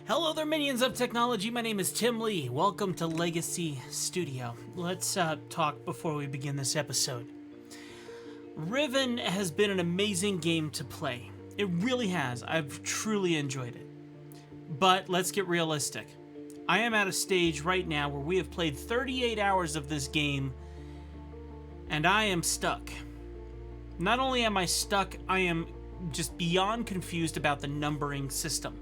Hello there, minions of technology. My name is Tim Lee. Welcome to Legacy Studio. Let's talk before we begin this episode. Riven has been an amazing game to play. It really has. I've truly enjoyed it. But let's get realistic. I am at a stage right now where we have played 38 hours of this game, and I am stuck. Not only am I stuck, I am just beyond confused about the numbering system.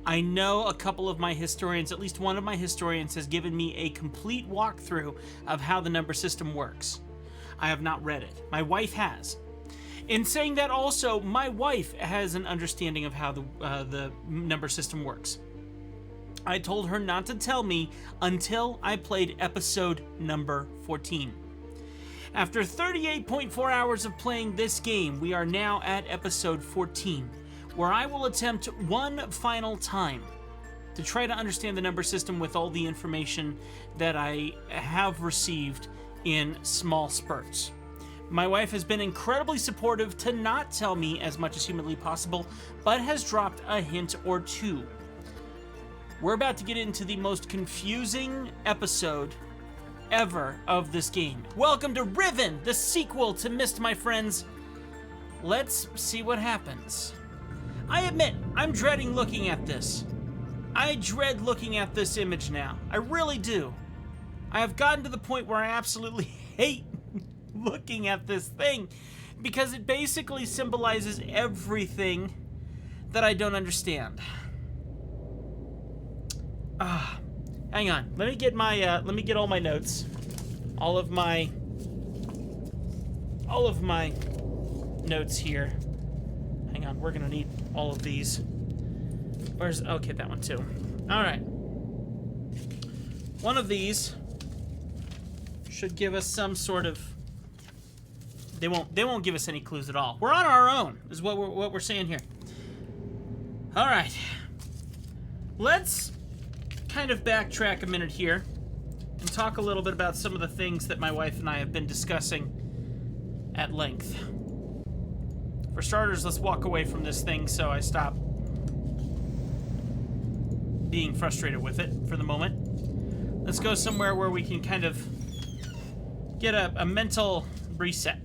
I know a couple of my historians, at least one of my historians, has given me a complete walkthrough of how the number system works. I have not read it. My wife has. In saying that also, my wife has an understanding of how the number system works. I told her not to tell me until I played episode number 14. After 38.4 hours of playing this game, we are now at episode 14. Where I will attempt one final time to try to understand the number system with all the information that I have received in small spurts. My wife has been incredibly supportive to not tell me as much as humanly possible, but has dropped a hint or two. We're about to get into the most confusing episode ever of this game. Welcome to Riven, the sequel to Myst, my friends. Let's see what happens. I admit, I'm dreading looking at this. I dread looking at this image now. I really do. I have gotten to the point where I absolutely hate looking at this thing because it basically symbolizes everything that I don't understand. Hang on. Let me get all my notes. All of my notes here. Hang on, we're gonna need all of these. Okay, that one too. All right. One of these should give us some sort of. They won't give us any clues at all. We're on our own, is what we're saying here. All right. Let's kind of backtrack a minute here and talk a little bit about some of the things that my wife and I have been discussing at length. For starters, let's walk away from this thing so I stop being frustrated with it for the moment. Let's go somewhere where we can kind of get a mental reset.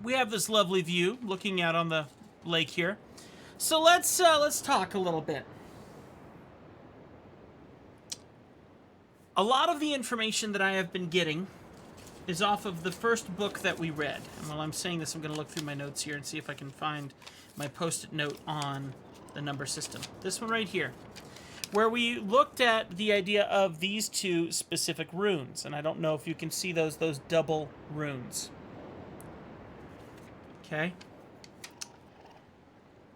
We have this lovely view looking out on the lake here. So let's talk a little bit. A lot of the information that I have been getting is off of the first book that we read. And while I'm saying this, I'm going to look through my notes here and see if I can find my post-it note on the number system. This one right here, where we looked at the idea of these two specific runes. And I don't know if you can see those double runes. Okay.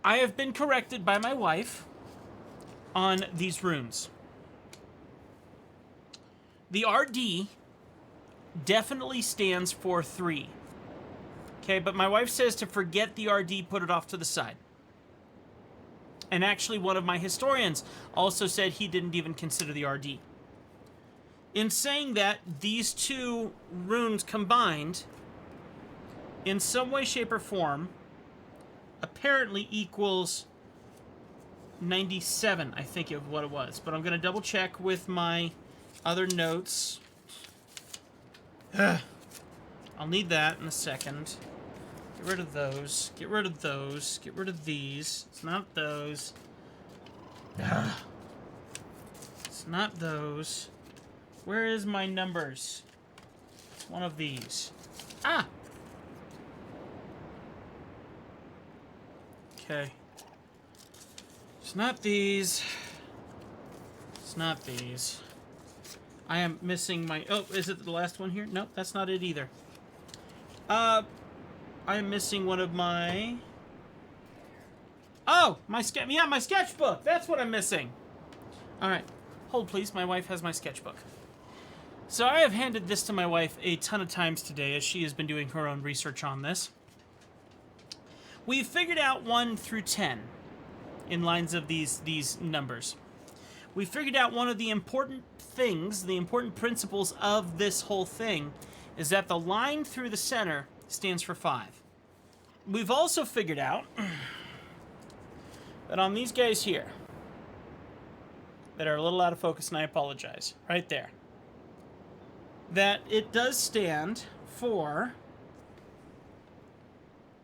I have been corrected by my wife on these runes. The RD definitely stands for 3. Okay, but my wife says to forget the RD, put it off to the side. And actually, one of my historians also said he didn't even consider the RD. In saying that, these two runes combined, in some way, shape, or form, apparently equals 97, I think of what it was. But I'm going to double check with my other notes. I'll need that in a second. Get rid of those. Get rid of those. Get rid of these. It's not those. It's not those. Where is my numbers? It's one of these. Okay. It's not these. It's not these. I am missing my... Oh, is it the last one here? Nope, that's not it either. I am missing one of my... Oh, my sketchbook. That's what I'm missing. All right. Hold, please. My wife has my sketchbook. So I have handed this to my wife a ton of times today as she has been doing her own research on this. We've figured out 1 through 10 in lines of these numbers. We figured out one of the important things, the important principles of this whole thing, is that the line through the center stands for 5. We've also figured out that on these guys here, that are a little out of focus, and I apologize, right there, that it does stand for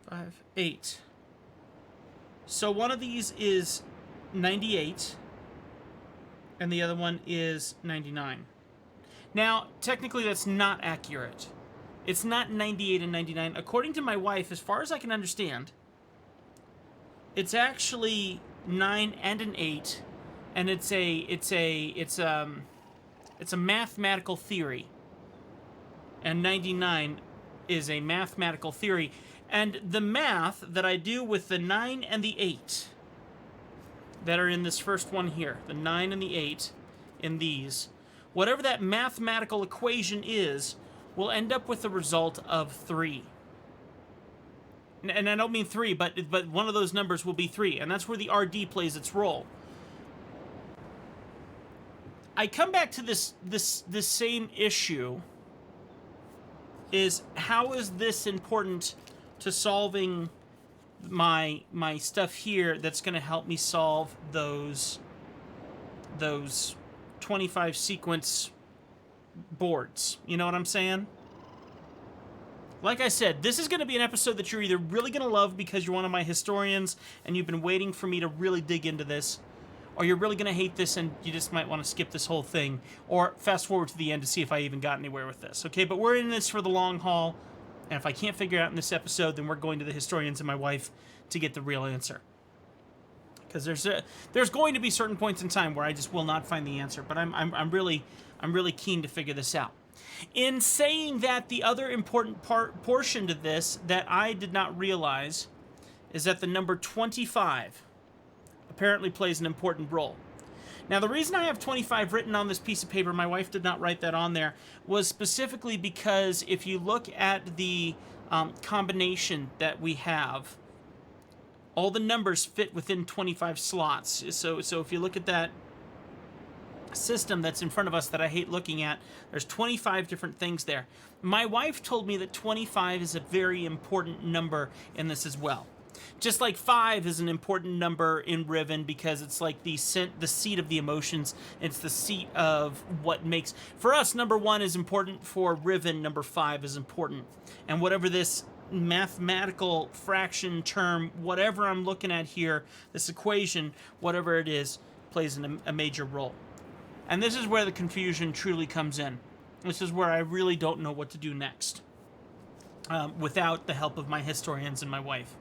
5, 8. So one of these is 98, and the other one is 99. Now, technically that's not accurate. It's not 98 and 99. According to my wife, as far as I can understand, it's actually 9 and an 8, and it's a mathematical theory. And 99 is a mathematical theory. And the math that I do with the 9 and the 8 that are in this first one here, the 9 and the 8 in these, whatever that mathematical equation is, will end up with the result of 3. And I don't mean 3, but one of those numbers will be 3, and that's where the RD plays its role. I come back to this same issue, is how is this important to solving my stuff here that's going to help me solve those 25 sequence boards. You know what I'm saying? Like I said, this is going to be an episode that you're either really going to love because you're one of my historians and you've been waiting for me to really dig into this, or you're really going to hate this and you just might want to skip this whole thing, or fast forward to the end to see if I even got anywhere with this. Okay, but we're in this for the long haul, and if I can't figure it out in this episode, then we're going to the historians and my wife to get the real answer. Because there's going to be certain points in time where I just will not find the answer, but I'm really keen to figure this out. In saying that, the other important portion to this that I did not realize is that the number 25 apparently plays an important role. Now, the reason I have 25 written on this piece of paper, my wife did not write that on there, was specifically because if you look at the combination that we have, all the numbers fit within 25 slots. So if you look at that system that's in front of us that I hate looking at, there's 25 different things there. My wife told me that 25 is a very important number in this as well. Just like 5 is an important number in Riven because it's like the seat of the emotions. It's the seat of what makes... For us, number 1 is important. For Riven, number 5 is important. And whatever this mathematical fraction term, whatever I'm looking at here, this equation, whatever it is, plays a major role. And this is where the confusion truly comes in. This is where I really don't know what to do next without the help of my historians and my wife.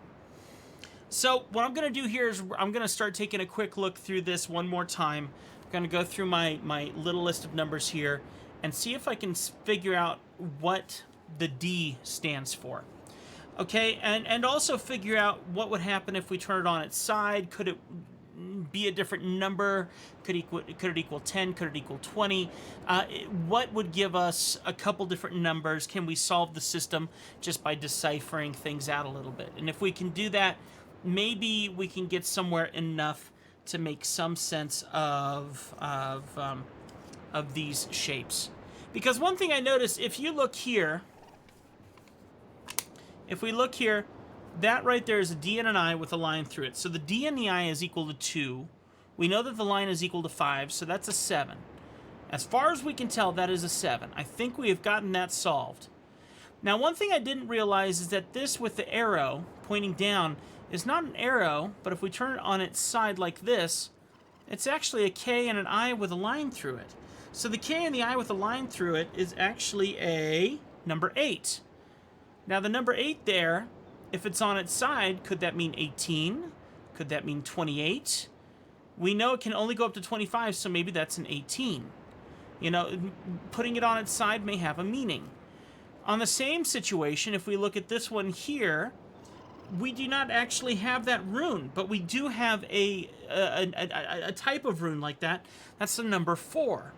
So what I'm going to do here is I'm going to start taking a quick look through this one more time. I'm going to go through my little list of numbers here and see if I can figure out what the D stands for. Okay, and also figure out what would happen if we turn it on its side. Could it be a different number? Could it equal 10? Could it equal 20? What would give us a couple different numbers? Can we solve the system just by deciphering things out a little bit? And if we can do that, maybe we can get somewhere enough to make some sense of these shapes. Because one thing I noticed, if you look here, if we look here, that right there is a D and an I with a line through it. So the D and the I is equal to 2. We know that the line is equal to 5, so that's a 7. As far as we can tell, that is a 7. I think we have gotten that solved. Now, one thing I didn't realize is that this with the arrow pointing down is not an arrow, but if we turn it on its side like this, it's actually a K and an I with a line through it. So the K and the I with a line through it is actually a number 8. Now, the number 8 there, if it's on its side, could that mean 18? Could that mean 28? We know it can only go up to 25, so maybe that's an 18. You know, putting it on its side may have a meaning. On the same situation, if we look at this one here, we do not actually have that rune, but we do have a type of rune like that. That's the number 4.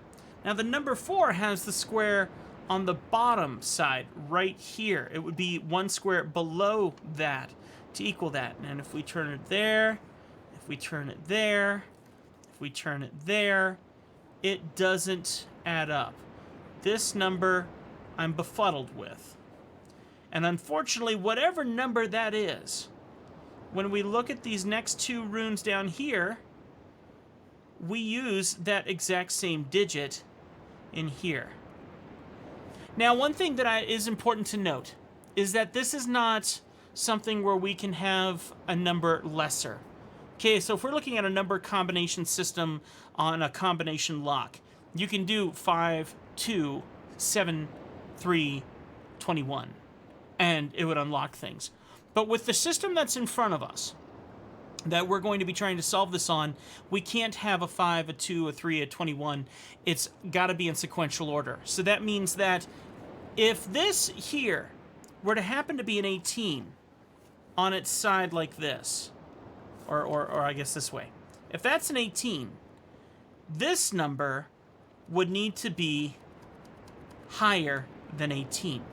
Now, the number 4 has the square on the bottom side right here. It would be one square below that to equal that. And if we turn it there, if we turn it there, if we turn it there, it doesn't add up. This number I'm befuddled with. And unfortunately, whatever number that is, when we look at these next two runes down here, we use that exact same digit in here. Now, one thing that is important to note is that this is not something where we can have a number lesser. Okay, so if we're looking at a number combination system on a combination lock, you can do 5, 2, 7, 3, 21, and it would unlock things. But with the system that's in front of us, that we're going to be trying to solve this on, we can't have a 5, a 2, a 3, a 21. It's got to be in sequential order. So that means that if this here were to happen to be an 18 on its side like this, or I guess this way, if that's an 18, this number would need to be higher than 18.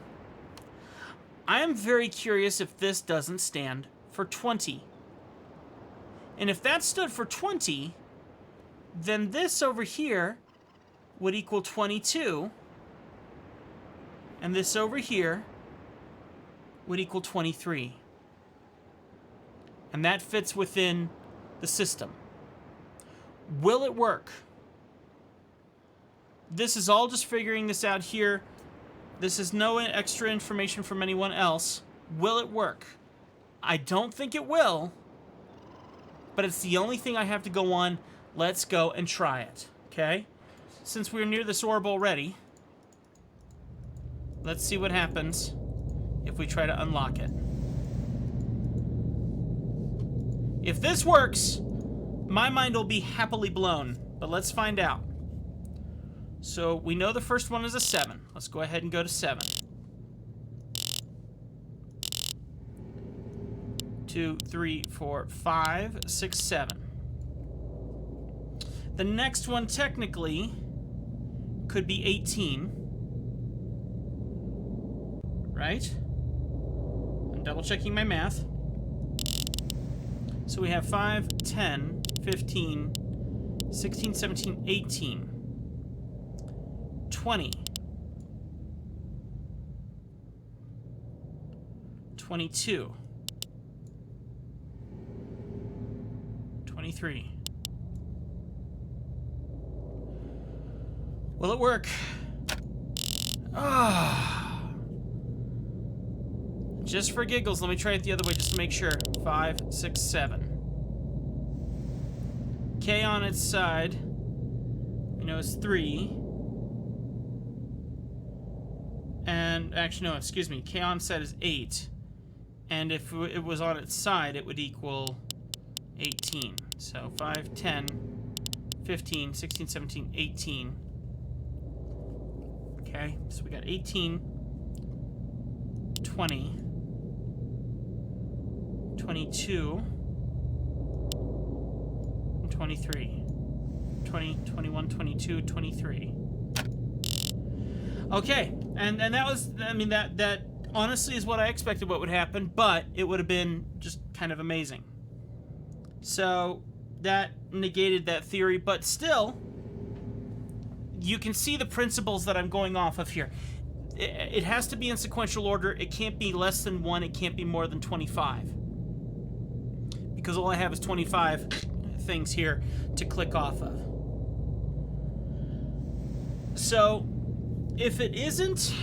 I am very curious if this doesn't stand for 20. And if that stood for 20, then this over here would equal 22. And this over here would equal 23. And that fits within the system. Will it work? This is all just figuring this out here. This is no extra information from anyone else. Will it work? I don't think it will, but it's the only thing I have to go on. Let's go and try it, okay? Since we're near this orb already, let's see what happens if we try to unlock it. If this works, my mind will be happily blown, but let's find out. So we know the first one is a 7. Let's go ahead and go to 7. 2, 3, 4, 5, 6, 7. The next one technically could be 18. Right? I'm double checking my math. So we have 5, 10, 15, 16, 17, 18. 20, 22, 23. Will it work? Just for giggles, let me try it the other way just to make sure. 5, 6, 7. K on its side, we know it's 3. And actually, no, excuse me. K on side is 8. And if it was on its side, it would equal 18. So 5, 10, 15, 16, 17, 18. Okay, so we got 18, 20, 22, and 23. 20, 21, 22, 23. Okay, and that was, I mean, that honestly is what I expected what would happen, but it would have been just kind of amazing. So that negated that theory, but still, you can see the principles that I'm going off of here. It has to be in sequential order. It can't be less than 1. It can't be more than 25. Because all I have is 25 things here to click off of. So if it isn't,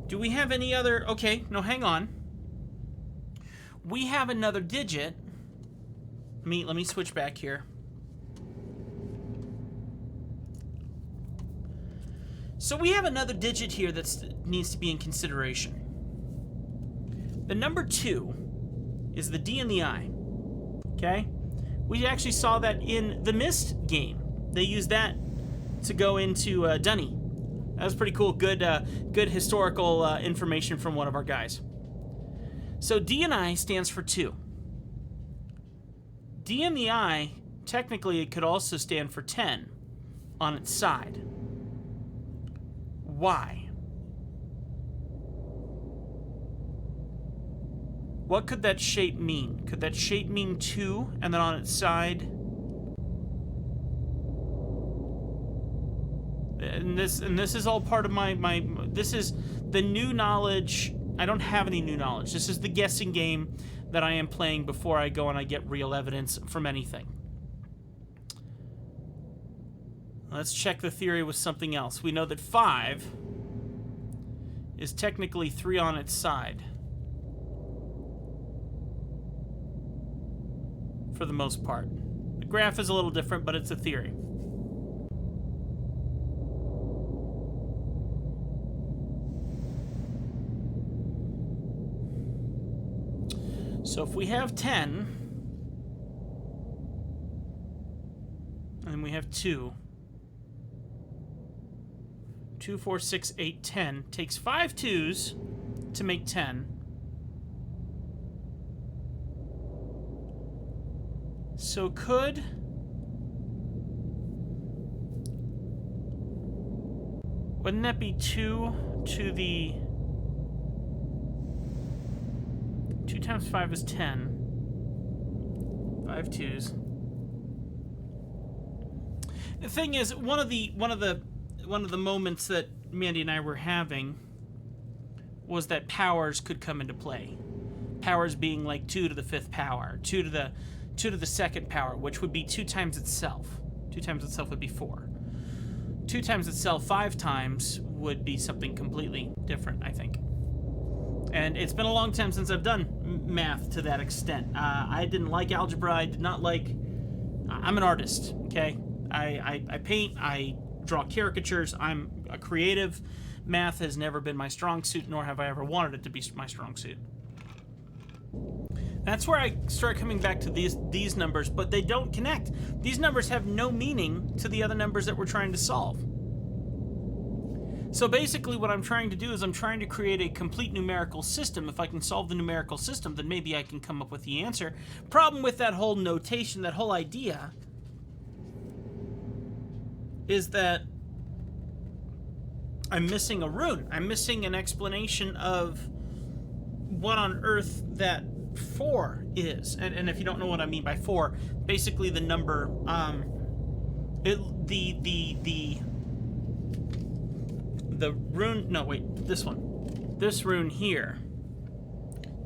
do we have any other? Okay, no, hang on. We have another digit. Let me switch back here. So we have another digit here that needs to be in consideration. The number 2 is the D and the I. Okay? We actually saw that in the Myst game. They used that to go into Dunny. That was pretty cool. Good historical information from one of our guys. So D and I stands for 2. D and the I, technically it could also stand for 10 on its side. Why? What could that shape mean? Could that shape mean 2 and then on its side? And this is all part of my this is the new knowledge don't have any new knowledge. This is the guessing game that I am playing before I go and I get real evidence from anything. Let's check the theory with something else. We know that 5 is technically 3 on its side. For the most part. The graph is a little different, but it's a theory. So if we have 10, and we have 2, 2, 4, 6, 8, 10, takes 5 2s to make 10. So could... Wouldn't that be 2 to the... 2 times 5 is 10. 5 2s. The thing is, one of the moments that Mandy and I were having was that powers could come into play. Powers being like 2 to the 5th power, 2 to the 2nd power, which would be 2 times itself. 2 times itself would be 4. 2 times itself 5 times would be something completely different, I think. And it's been a long time since I've done math to that extent. I didn't like algebra. I did not like... I'm an artist, okay? I paint, I draw caricatures. I'm a creative. Math has never been my strong suit, nor have I ever wanted it to be my strong suit. That's where I start coming back to these numbers, but they don't connect. These numbers have no meaning to the other numbers that we're trying to solve. So basically what I'm trying to do is I'm trying to create a complete numerical system. If I can solve the numerical system, then maybe I can come up with the answer. Problem with that whole notation, that whole idea, is that I'm missing a rune. I'm missing an explanation of what on earth that 4 is. And if you don't know what I mean by 4, basically the number, the rune, no wait, this one. This rune here,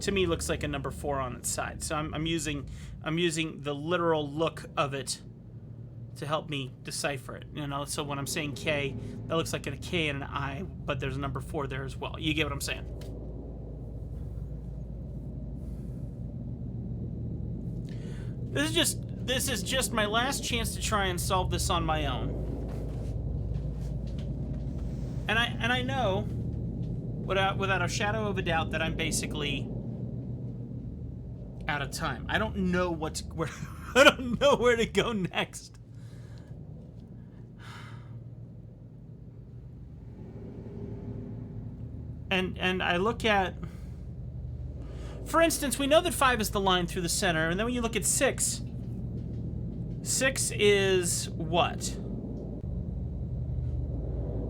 to me looks like a number 4 on its side. So I'm using the literal look of it to help me decipher it. You know, so when I'm saying K, that looks like a K and an I, but there's a number 4 there as well. You get what I'm saying? This is just my last chance to try and solve this on my own. And I know, without a shadow of a doubt, that I'm basically out of time. I don't know I don't know where to go next. And I look at, for instance, we know that 5 is the line through the center, and then when you look at 6 is what?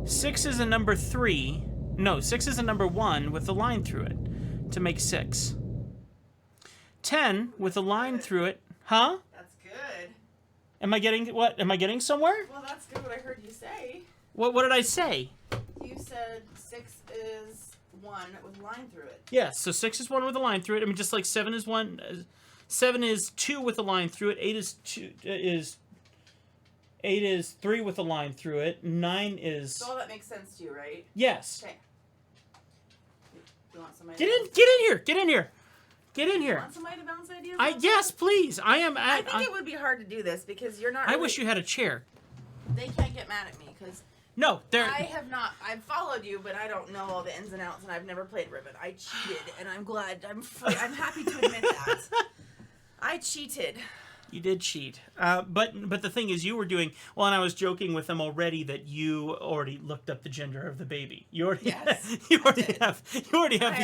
6 is a number 3. No, 6 is a number 1 with a line through it to make 6. 10 with a line through it. Huh? That's good. Am I getting what? Am I getting somewhere? Well, that's good what I heard you say. What did I say? You said 6 is 1 with a line through it. Yeah, so 6 is 1 with a line through it. I mean, just like 7 is 1. 7 is 2 with a line through it. 8 is 3 with a line through it. 9 is... So all that makes sense to you, right? Yes. Okay. You want somebody Get in here! Get in here! Get in You here! want somebody to bounce ideas? Yes, please! I think it would be hard to do this because you're not... I wish you had a chair. They can't get mad at me because... No, they're... I've followed you, but I don't know all the ins and outs, and I've never played Riven. I cheated, and I'm glad. I'm happy to admit that. I cheated. You did cheat. But the thing is, you were doing... Well, and I was joking with them already that you already looked up the gender of the baby. You already, yes, you already have the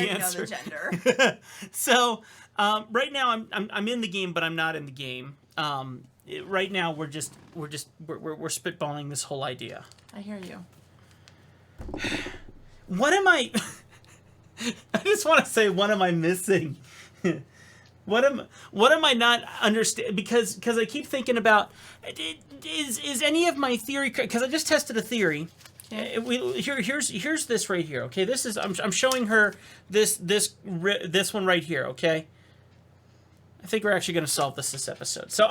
answer. Know the gender. So, right now I'm in the game, but I'm not in the game. Right now we're spitballing this whole idea. I hear you. What am I... I just want to say, what am I missing? What am I not understand? Because I keep thinking about, is any of my theory... Because I just tested a theory, here's this right here. Okay, this is I'm showing her this one right here. Okay, I think we're actually going to solve this episode. So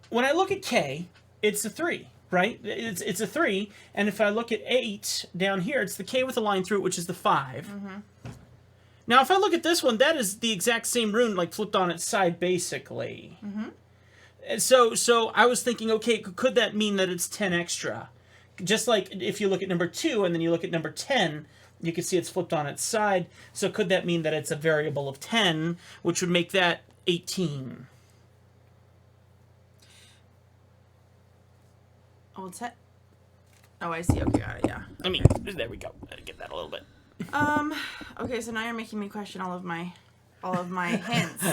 when I look at K, it's a 3, right? It's a 3, and if I look at 8 down here, it's the K with a line through it, which is the 5. Mm-hmm. Now, if I look at this one, that is the exact same rune, like flipped on its side, basically. Mm-hmm. And so I was thinking, okay, could that mean that it's 10 extra? Just like if you look at number 2 and then you look at number 10, you can see it's flipped on its side. So could that mean that it's a variable of 10, which would make that 18? Oh, it's that. Oh, I see. Okay, got it. Yeah. I mean, there we go. Get that a little bit. Okay, so now you're making me question all of my hints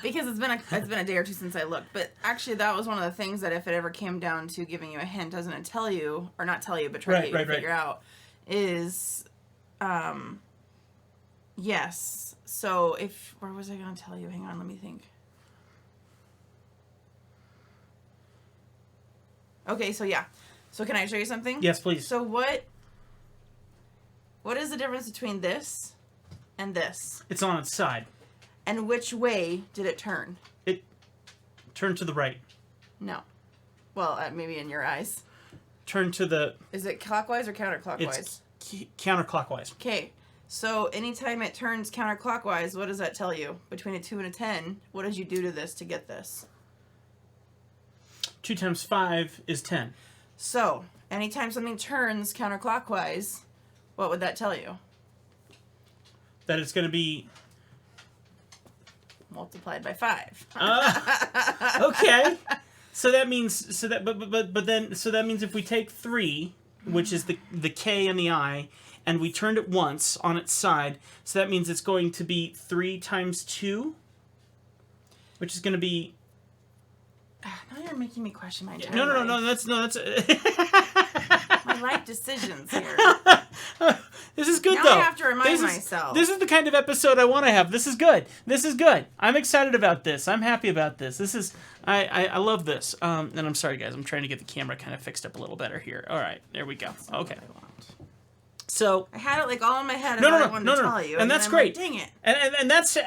because it's been a day or two since I looked. But actually, that was one of the things that if it ever came down to giving you a hint, doesn't it tell you, or not tell you, but try to get you to figure out, is, yes. So where was I going to tell you? Hang on, let me think. Okay, so yeah. So can I show you something? Yes, please. So what is the difference between this and this? It's on its side. And which way did it turn? It turned to the right. No. Well, maybe in your eyes. Turn to the... Is it clockwise or counterclockwise? It's counterclockwise. Okay. So anytime it turns counterclockwise, what does that tell you? Between a 2 and a 10, what did you do to this to get this? 2 times 5 is 10. So, anytime something turns counterclockwise, what would that tell you? That it's going to be... multiplied by 5. Okay. So that means that means if we take 3, which is the K and the I, and we turned it once on its side, so that means it's going to be 3 times 2, which is going to be... Now you're making me question my entire No, life. that's My life decisions here. This is good, now though. I have to remind myself. This is the kind of episode I want to have. This is good. This is good. I'm excited about this. I'm happy about this. This is... I love this. And I'm sorry, guys. I'm trying to get the camera kind of fixed up a little better here. All right. There we go. Okay. So... I had it like all in my head No, I wanted to tell you. And that's I'm great. Like, dang it.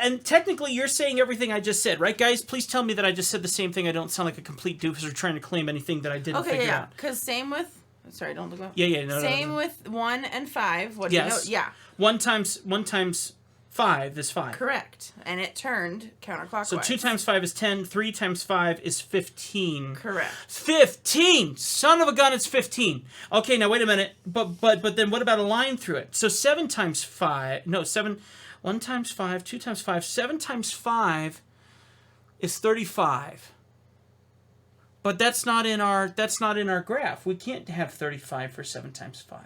And technically you're saying everything I just said, right, guys? Please tell me that I just said the same thing. I don't sound like a complete doofus or trying to claim anything that I didn't figure out. Because same with... Sorry, don't look up. Yeah, no. Same with 1 and 5. What yes. do you know? Yeah. 1 times 5 is 5. Correct. And it turned counterclockwise. So 2 times 5 is 10. 3 times 5 is 15. Correct. 15! Son of a gun, it's 15. Okay, now wait a minute. But then what about a line through it? So 7 times 5... No, 7... 1 times 5, 2 times 5, 7 times 5 is 35. But that's not in our graph. We can't have 35 for 7 times 5.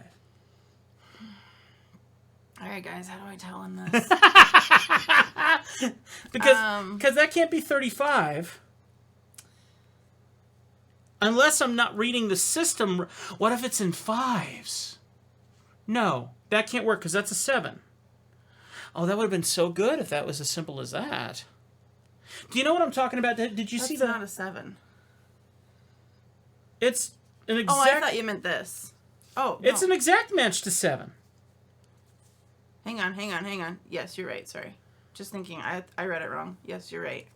All right, guys, how do I tell in this? because that can't be 35. Unless I'm not reading the system. What if it's in 5s? No, that can't work because that's a 7. Oh, that would have been so good if that was as simple as that. Do you know what I'm talking about? Did you see that? That's not a 7. It's an exact... Oh, I thought you meant this. Oh, no. It's an exact match to 7. Hang on. Yes, you're right. Sorry. Just thinking. I read it wrong. Yes, you're right.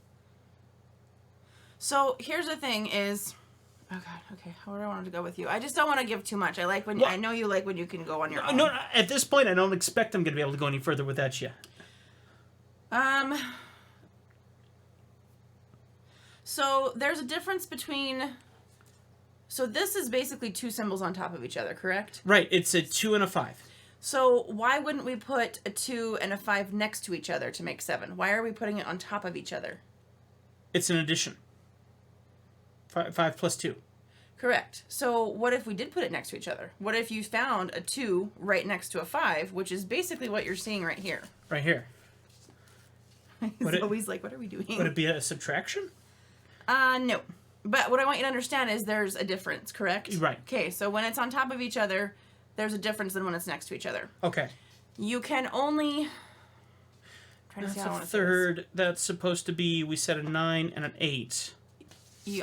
So, here's the thing is... Oh, God. Okay. Where do I want to go with you? I just don't want to give too much. I like when... I know you like when you can go on your own. No, at this point, I don't expect I'm going to be able to go any further without you. So, there's a difference between... So, this is basically 2 symbols on top of each other, correct? Right. It's a 2 and a 5. So, why wouldn't we put a 2 and a 5 next to each other to make 7? Why are we putting it on top of each other? It's an addition. 5 plus 2. Correct. So, what if we did put it next to each other? What if you found a 2 right next to a 5, which is basically what you're seeing right here? Right here. He's always like, what are we doing? Would it be a subtraction? No. But what I want you to understand is there's a difference, correct? Right. Okay, so when it's on top of each other, there's a difference than when it's next to each other. Okay. You can only... That's a third. That's supposed to be, we said, a 9 and an 8.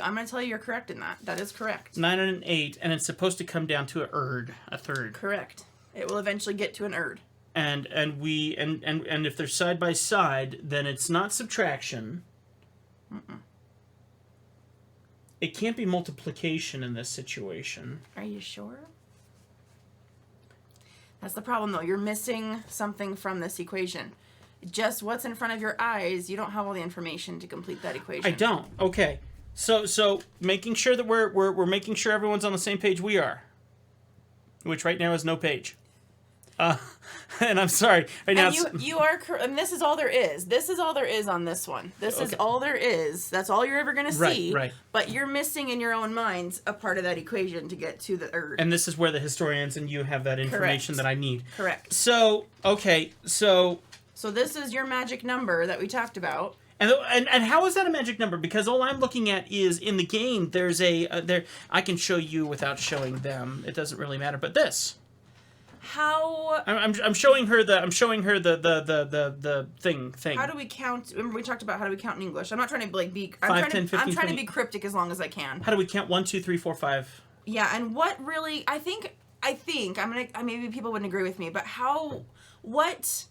I'm going to tell you you're correct in that. That is correct. 9 and an 8, and it's supposed to come down to a third. Correct. It will eventually get to an erd. And if they're side by side, then it's not subtraction. It can't be multiplication in this situation. Are you sure? That's the problem, though. You're missing something from this equation. Just what's in front of your eyes, you don't have all the information to complete that equation. I don't. Okay. So making sure that we're making sure everyone's on the same page we are. Which right now is no page. And I'm sorry. Right now you are and this is all there is. This is all there is on this one. This is all there is. That's all you're ever going to see. Right. But you're missing in your own minds a part of that equation to get to the erd. And this is where the historians and you have that information Correct. that I need. Correct. So, okay. So this is your magic number that we talked about. And how is that a magic number? Because all I'm looking at is in the game. There's I can show you without showing them. It doesn't really matter. But this. How I'm showing her the thing. How do we count? Remember we talked about how do we count in English? I'm not trying to be. 5, 10, 15, I'm trying 20. to be cryptic as long as I can. How do we count 1, 2, 3, 4, 5? Yeah, and what really? I think maybe people wouldn't agree with me, but what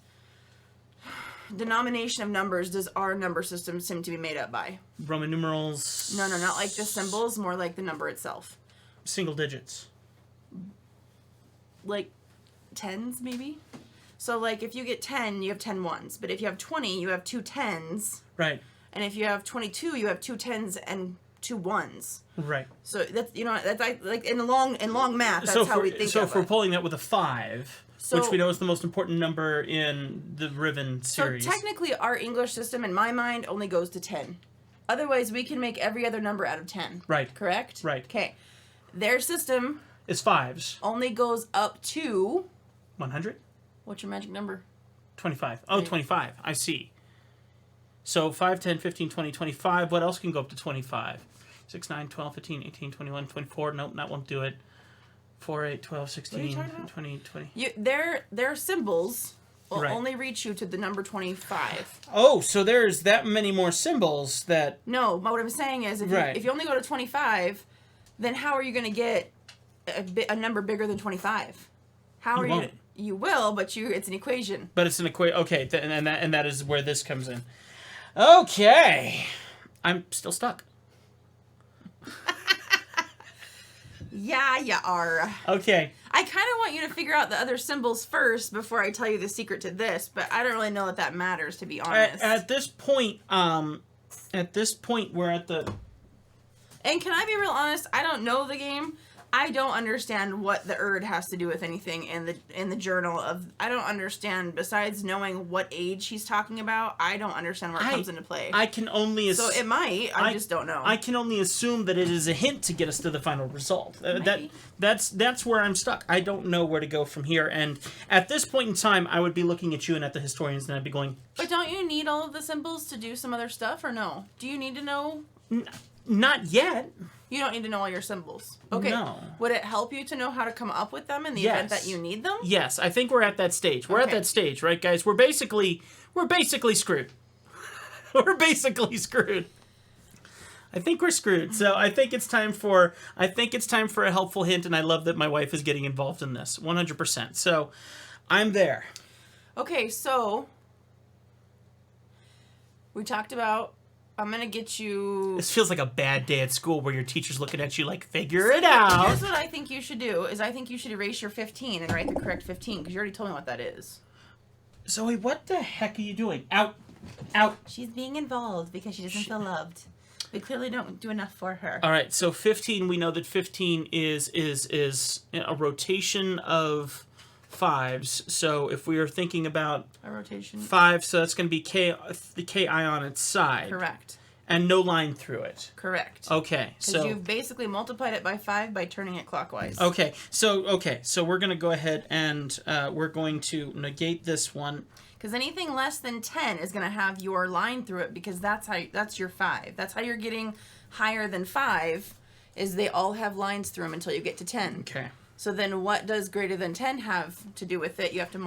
denomination of numbers does our number system seem to be made up by? Roman numerals. No, not like the symbols. More like the number itself. Single digits. Like tens, maybe. So, like, if you get 10, you have 10 ones. But if you have 20, you have 2 10s. Right. And if you have 22, you have 2 10s and 2 1s. Right. So that's that's like in long math. That's how we think. So of if we're it. pulling that with a 5, which we know is the most important number in the Riven series. So technically, our English system, in my mind, only goes to 10. Otherwise, we can make every other number out of 10. Right. Correct. Right. Okay. Their system is 5s. Only goes up to 100. What's your magic number? 25. Oh, 25. I see. So 5, 10, 15, 20, 25. What else can go up to 25? 6, 9, 12, 15, 18, 21, 24. Nope, that won't do it. 4, 8, 12, 16, 20, 20. Their symbols will Right. only reach you to the number 25. Oh, so there's that many more symbols that... No, but what I'm saying is if you only go to 25, then how are you going to get a number bigger than 25? How are you? You will, but it's an equation. But it's an equation. Okay, and that is where this comes in. Okay, I'm still stuck. Yeah, you are. Okay. I kind of want you to figure out the other symbols first before I tell you the secret to this, but I don't really know that matters, to be honest. At this point, we're at the... And can I be real honest? I don't know the game. I don't understand what the erd has to do with anything in the journal of. I don't understand. Besides knowing what age he's talking about, I don't understand where it comes into play. I can only so it might. I just don't know. I can only assume that it is a hint to get us to the final result. That's where I'm stuck. I don't know where to go from here. And at this point in time, I would be looking at you and at the historians, and I'd be going. But don't you need all of the symbols to do some other stuff, or no? Do you need to know? Not yet. You don't need to know all your symbols. Okay. No. Would it help you to know how to come up with them in the event that you need them? Yes, I think we're at that stage. We're at that stage, right, guys? We're basically screwed. We're basically screwed. I think we're screwed. So I think it's time for a helpful hint, and I love that my wife is getting involved in this 100%. So I'm there. Okay, so we talked about. I'm going to get you... This feels like a bad day at school where your teacher's looking at you like, figure it out. Here's what I think you should do, is I think you should erase your 15 and write the correct 15, because you already told me what that is. Zoe, what the heck are you doing? Out. Out. She's being involved because she doesn't feel loved. We clearly don't do enough for her. All right, so 15, we know that 15 is a rotation of 5s. So if we are thinking about a rotation 5, so that's going to be the ki on its side. Correct. And no line through it. Correct. Okay, so you've basically multiplied it by 5 by turning it clockwise. Okay, so we're going to go ahead and we're going to negate this one. Because anything less than 10 is going to have your line through it, because that's your 5. That's how you're getting higher than 5, is they all have lines through them until you get to 10. Okay. So then what does greater than 10 have to do with it? You have to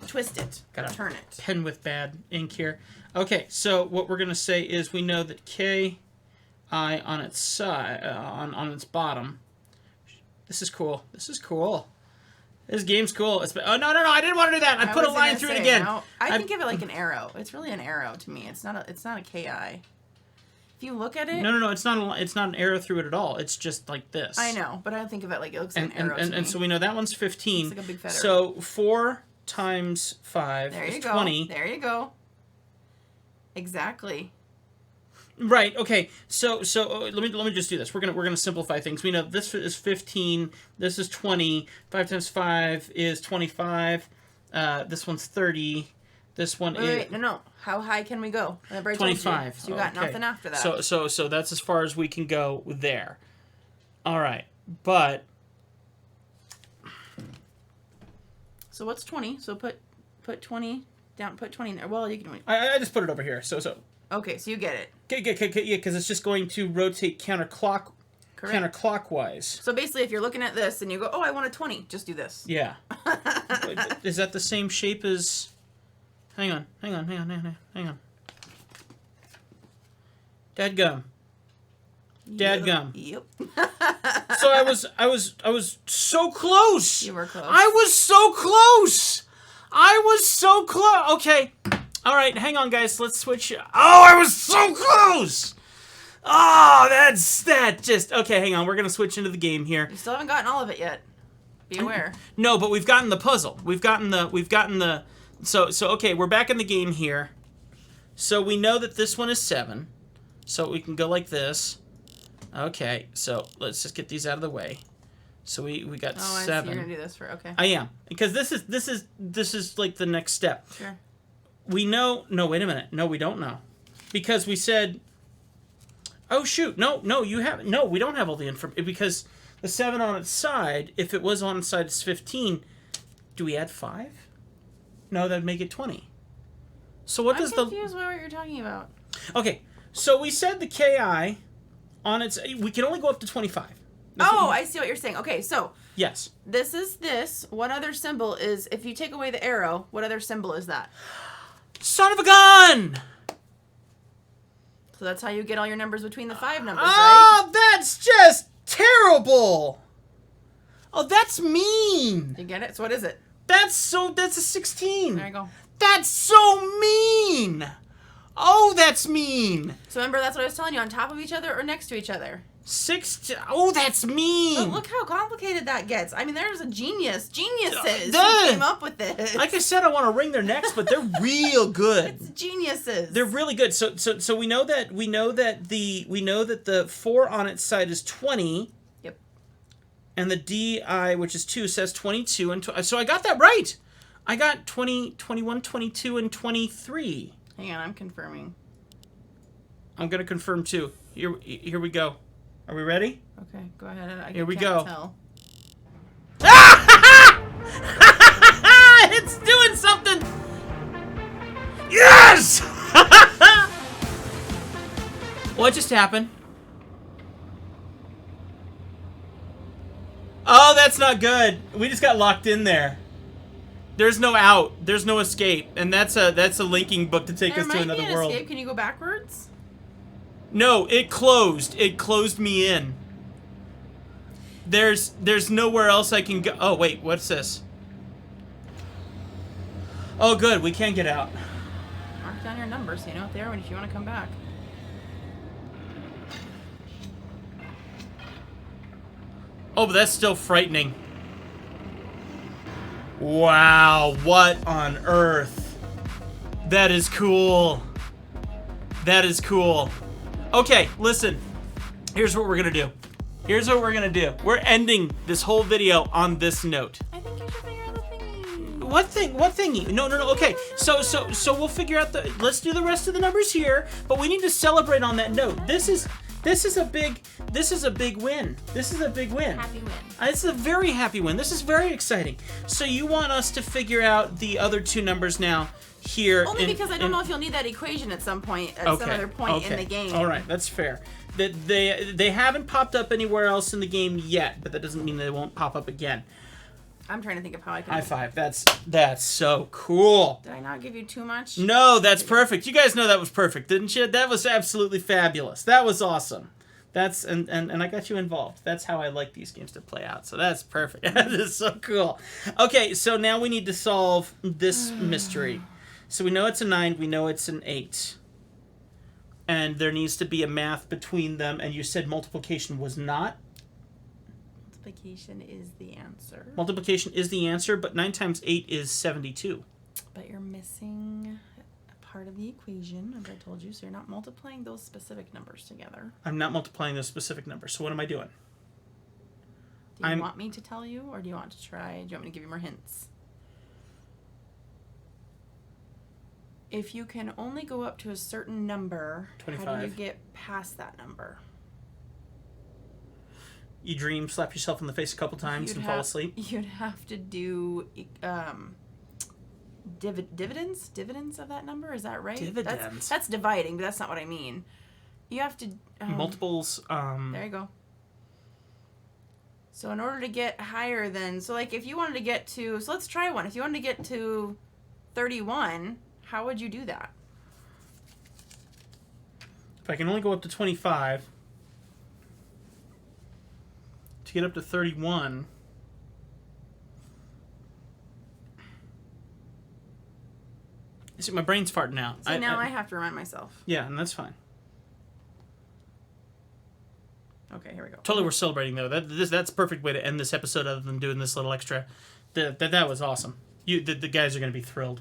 twist it, turn it. Pen with bad ink here. Okay, so what we're going to say is we know that K eye on its side, on its bottom. This is cool. This is cool. This game's cool. Oh, no, I didn't want to do that. I put a line through it again. No, I think of it like an arrow. It's really an arrow to me. It's not a KI. If you look at it... No, it's not an arrow through it at all. It's just like this. I know, but I think of it like it looks like an arrow to me. And so we know that one's 15. It's like a big feather. So 4 times 5 is 20. There you go. Exactly. Right. Okay. So let me just do this. We're gonna simplify things. We know this is 15. This is 20. 5 times 5 is 25. This one's 30. This one is... Wait, no. How high can we go? 25. So you got nothing after that. So that's as far as we can go there. All right. But... So what's 20? So put 20 down. Put 20 in there. Well, you can... I just put it over here. So... Okay, so you get it. Yeah, because it's just going to rotate counterclockwise. So basically, if you're looking at this and you go, oh, I want a 20, just do this. Yeah. Is that the same shape as... Hang on. Dadgum. Yep. So I was so close. You were close. I was so close. Okay. All right, hang on, guys. Let's switch. Oh, I was so close. Oh, that just... Okay, hang on. We're going to switch into the game here. You still haven't gotten all of it yet. Be aware. No, but we've gotten the puzzle. We've gotten the... So okay, we're back in the game here. So we know that this one is 7. So we can go like this. Okay, so let's just get these out of the way. So we got 7. I see. You're going to do this for... Okay. I am. Because this is like the next step. Sure. We know... No, wait a minute. No, we don't know. Because we said... Oh, shoot. No, you haven't... No, we don't have all the information. Because the 7 on its side, if it was on its side, it's 15. Do we add 5? No, that'd make it 20. So what does the... I'm confused by what you're talking about. Okay, so we said the KI on its... We can only go up to 25. I see what you're saying. Okay, so... Yes. This is this. What other symbol is... If you take away the arrow, what other symbol is that? Son of a gun! So that's how you get all your numbers between the 5 numbers, right? Oh, That's just terrible! Oh, that's mean! You get it? So what is it? That's a 16. There you go. That's so mean! Oh, that's mean! So remember, that's what I was telling you, on top of each other or next to each other? Oh, that's mean! But look how complicated that gets. I mean, there's a geniuses who came up with this. Like I said, I want to wring their necks, but they're real good. It's geniuses. They're really good. So we know that the 4 on its side is 20. Yep. And the DI, which is 2, says 22 and so I got that right. I got 20, 21, 22 and 23. Hang on, I'm confirming. I'm going to confirm too. Here we go. Are we ready? Okay, go ahead. Here we go. Tell. It's doing something! Yes! What just happened? Oh, that's not good. We just got locked in there. There's no out. There's no escape. And that's a linking book to take us to another world. Escape. Can you go backwards? No, it closed. It closed me in. There's nowhere else I can go. Oh, wait, what's this? Oh, good, we can get out. Mark down your numbers so you know what they are if you want to come back. Oh, but that's still frightening. Wow, what on earth? That is cool. That is cool. Okay, listen. Here's what we're gonna do. We're ending this whole video on this note. I think you should figure out the thingy. What thingy? No. Okay. So we'll figure out let's do the rest of the numbers here, but we need to celebrate on that note. This is a big win. This is a big win. Happy win. It's a very happy win. This is very exciting. So you want us to figure out the other 2 numbers now here. Only because I don't know if you'll need that equation at some point, some other point in the game. All right, that's fair. They haven't popped up anywhere else in the game yet, but that doesn't mean they won't pop up again. I'm trying to think of how I can. High five. That's so cool. Did I not give you too much? No, that's perfect. You guys know that was perfect, didn't you? That was absolutely fabulous. That was awesome. That's and I got you involved. That's how I like these games to play out. So that's perfect. That is so cool. Okay, so now we need to solve this mystery. So we know it's a 9, we know it's an 8. And there needs to be a math between them, and you said multiplication was not? Multiplication is the answer. Multiplication is the answer, but 9 times 8 is 72. But you're missing a part of the equation, as I told you, so you're not multiplying those specific numbers together. I'm not multiplying those specific numbers, so what am I doing? Do you want me to tell you, or do you want to try? Do you want me to give you more hints? If you can only go up to a certain number, 25. how do you get past that number? You dream, slap yourself in the face a couple times, and fall asleep? You'd have to do dividends of that number. Is that right? Dividends? That's dividing, but that's not what I mean. You have to... Multiples. There you go. So in order to get higher than... So like if you wanted to get to... So let's try one. If you wanted to get to 31, how would you do that? If I can only go up to 25... to get up to 31... See, my brain's farting now. So now I have to remind myself. Yeah, and that's fine. Okay, here we go. Totally, we're celebrating though. That's a perfect way to end this episode, other than doing this little extra. That was awesome. The guys are going to be thrilled.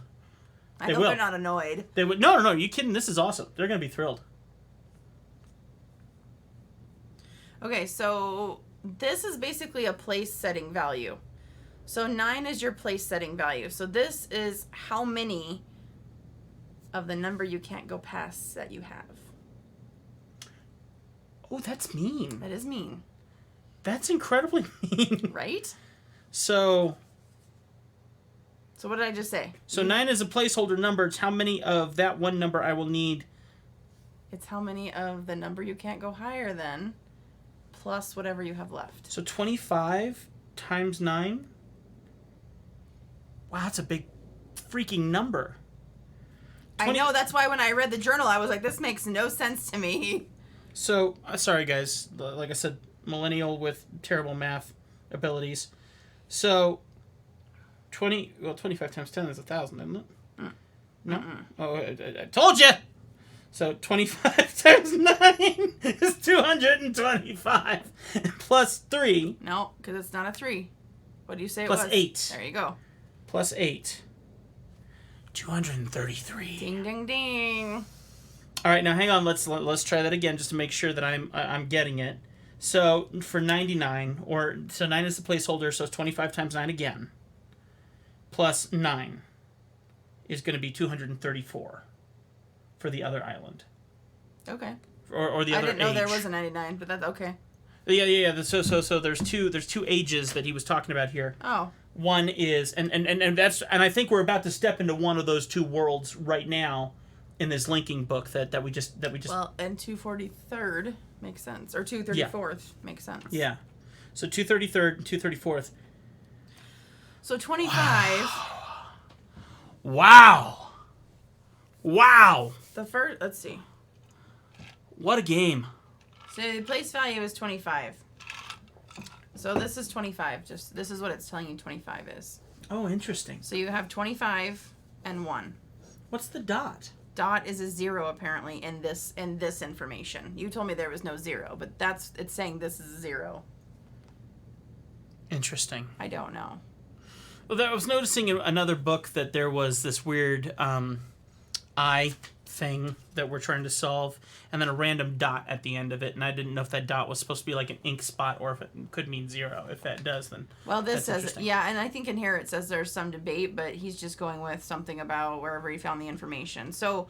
I hope they're not annoyed. They would. No. You kidding? This is awesome. They're going to be thrilled. Okay, so this is basically a place setting value. So 9 is your place setting value. So this is how many of the number you can't go past that you have. Oh, that's mean. That is mean. That's incredibly mean. Right? So what did I just say? So 9 is a placeholder number. It's how many of that one number I will need. It's how many of the number you can't go higher than, plus whatever you have left. So 25 times 9. Wow, that's a big freaking number. I know, that's why when I read the journal, I was like, this makes no sense to me. So, sorry guys, like I said, millennial with terrible math abilities. So, 25 times 10 is 1,000, isn't it? No? Oh, I told you! So, 25 times 9 is 225. Plus 3. No, because it's not a 3. What do you say it was? was? Plus 8. There you go. Plus 8. 233. Ding, ding, ding. All right, now hang on. Let's try that again just to make sure that I'm getting it. So for 99, so 9 is the placeholder, so it's 25 times 9 again. Plus 9 is going to be 234 for the other island. Okay. Or the other age. I didn't know there was a 99, but that's okay. Yeah. So there's two ages that he was talking about here. Oh. One is and I think we're about to step into one of those two worlds right now in this linking book that we just Well, and 243rd makes sense, or 234th makes sense. Yeah. So 233rd and 234th. So 25. Wow. The first, let's see. What a game. So the place value is 25. So this is 25. This is what it's telling you 25 is. Oh, interesting. So you have 25 and 1. What's the dot? Dot is a 0 apparently in this information. You told me there was no 0, but it's saying this is a 0. Interesting. I don't know. Well, I was noticing in another book that there was this weird I thing that we're trying to solve, and then a random dot at the end of it, and I didn't know if that dot was supposed to be like an ink spot or if it could mean 0. If that does, then well, this says yeah, and I think in here it says there's some debate, but he's just going with something about wherever he found the information. So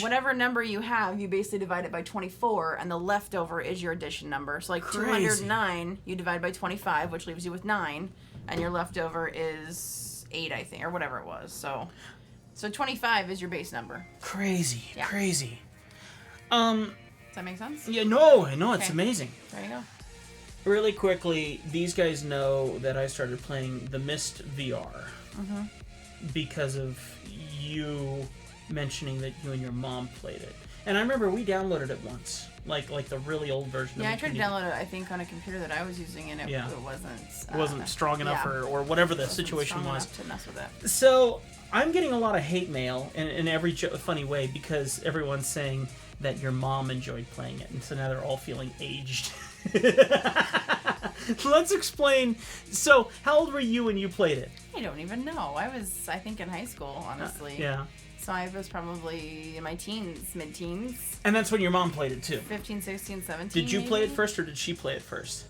whatever number you have, you basically divide it by 24, and the leftover is your addition number. So like 209, you divide by 25, which leaves you with 9, and your leftover is 8, I think, or whatever it was. So 25 is your base number. Crazy. Does that make sense? Yeah, no, it's amazing. There you go. Really quickly, these guys know that I started playing the Myst VR because of you mentioning that you and your mom played it. And I remember we downloaded it once, like the really old version. Yeah, I tried to download it, I think, on a computer that I was using, and it wasn't strong enough, or whatever the situation was. To mess with it. So I'm getting a lot of hate mail in every funny way because everyone's saying that your mom enjoyed playing it, and so now they're all feeling aged. Let's explain. So, how old were you when you played it? I don't even know. I was, I think, in high school, honestly. Yeah. So I was probably in my teens, mid-teens. And that's when your mom played it too. 15, 16, 17. Did you maybe? play it first, or did she play it first?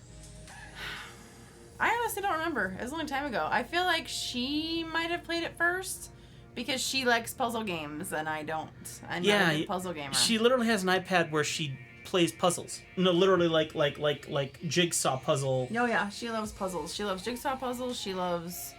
I honestly don't remember. It was a long time ago. I feel like she might have played it first because she likes puzzle games and I don't. I'm not a good puzzle gamer. She literally has an iPad where she plays puzzles. No, literally like jigsaw puzzle. Oh yeah, she loves puzzles. She loves jigsaw puzzles. She loves,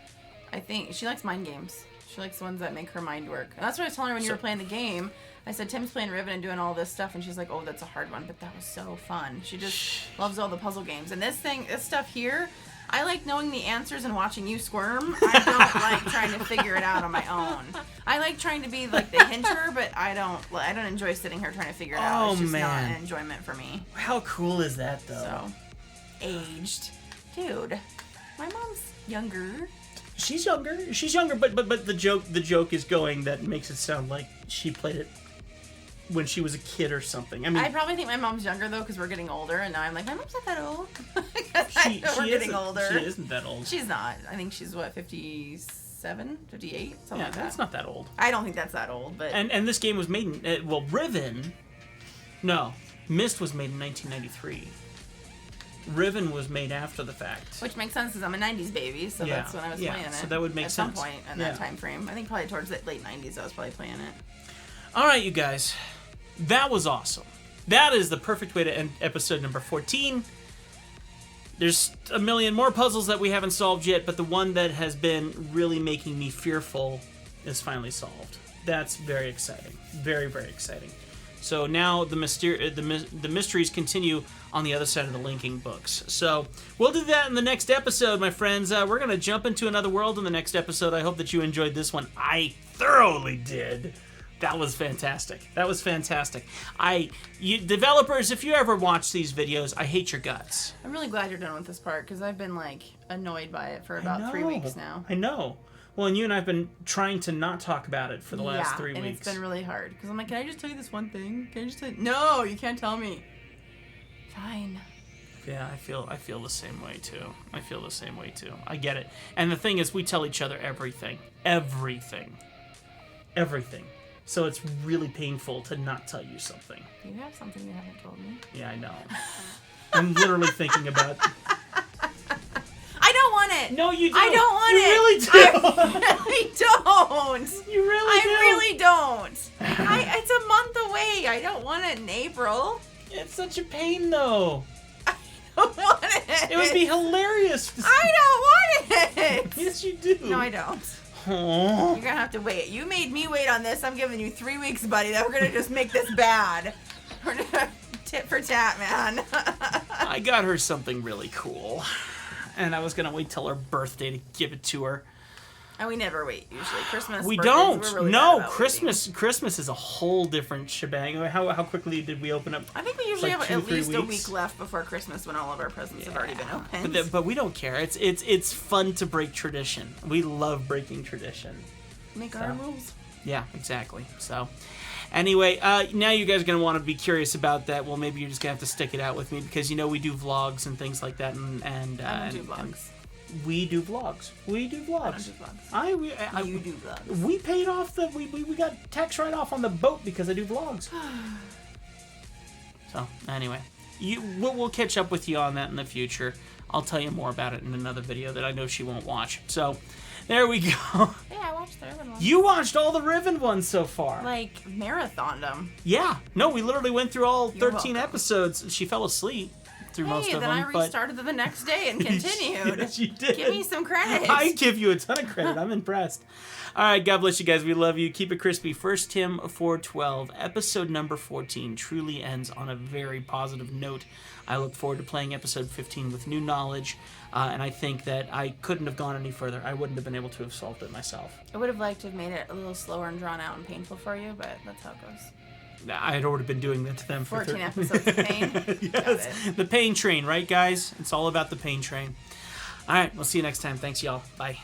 I think, she likes mind games. She likes the ones that make her mind work. And that's what I was telling her when you were playing the game. I said, Tim's playing Riven and doing all this stuff, and she's like, oh, that's a hard one, but that was so fun. She just loves all the puzzle games. And this stuff here, I like knowing the answers and watching you squirm. I don't like trying to figure it out on my own. I like trying to be like the hinter, but I don't enjoy sitting here trying to figure it out. It's just not an enjoyment for me. How cool is that, though? So, aged. Dude, my mom's younger. She's younger, but the joke is going that makes it sound like she played it when she was a kid or something. I mean, I probably think my mom's younger though because we're getting older, and now I'm like, my mom's not that old. We're getting older. She isn't that old. She's not. I think she's what, 57, 58, something like that. That's not that old. I don't think that's that old, but and this game was made in Riven. No, Myst was made in 1993. Riven was made after the fact. Which makes sense because I'm a 90s baby, so that's when I was playing it. So that would make sense. At some point in that time frame. I think probably towards the late 90s I was probably playing it. All right, you guys. That was awesome. That is the perfect way to end episode number 14. There's a million more puzzles that we haven't solved yet, but the one that has been really making me fearful is finally solved. That's very exciting. Very, very exciting. So now the mysteries continue on the other side of the linking books. So we'll do that in the next episode, my friends. We're going to jump into another world in the next episode. I hope that you enjoyed this one. I thoroughly did. That was fantastic. Developers, if you ever watch these videos, I hate your guts. I'm really glad you're done with this part because I've been like annoyed by it for about 3 weeks now. I know. Well, and you and I have been trying to not talk about it for the last 3 weeks. And it's been really hard because I'm like, can I just tell you this one thing? Can I just tell you? No, you can't tell me. Fine. Yeah, I feel the same way too. I get it. And the thing is, we tell each other everything. So it's really painful to not tell you something. You have something you haven't told me. Yeah, I know. I'm literally thinking about. I don't want it. No, you don't. I don't want you it. Really do. I really don't. You really do. I really don't. It's a month away. I don't want it in April. It's such a pain, though. I don't want it. It would be hilarious. I don't want it. Yes, you do. No, I don't. Aww. You're gonna have to wait. You made me wait on this. I'm giving you 3 weeks, buddy. That we're gonna just make this bad. We're gonna tit for tat, man. I got her something really cool, and I was gonna wait till her birthday to give it to her. And we never wait usually. Christmas. We birthdays, don't. we're really No, bad about Christmas. waiting. Christmas is a whole different shebang. How quickly did we open up? I think we usually like have 2-3 at least a weeks? week left before Christmas when all of our presents have already been opened. But we don't care. It's fun to break tradition. We love breaking tradition. Make our rules. Yeah, exactly. So, anyway, now you guys are going to want to be curious about that. Well, maybe you're just going to have to stick it out with me because, we do vlogs and things like that. And I don't do vlogs. We do vlogs. I don't do vlogs. You do vlogs. We paid off we got tax write-off on the boat because I do vlogs. So, anyway, we'll catch up with you on that in the future. I'll tell you more about it in another video that I know she won't watch. So, there we go. Yeah, I watched the Riven ones. You watched all the Riven ones so far. Like, marathoned them. Yeah. No, we literally went through all 13 episodes. She fell asleep. through most of then them. I restarted them the next day and continued. Yes, you did. Give me some credit. I give you a ton of credit. I'm impressed. All right, God bless you guys. We love you. Keep it crispy. 1 Tim 4:12, episode number 14, truly ends on a very positive note. I look forward to playing episode 15 with new knowledge, and I think that I couldn't have gone any further. I wouldn't have been able to have solved it myself. I would have liked to have made it a little slower and drawn out and painful for you, but that's how it goes. I had already been doing that to them for 14 episodes of pain. Yes, the pain train, right, guys? It's all about the pain train. All right, we'll see you next time. Thanks, y'all. Bye.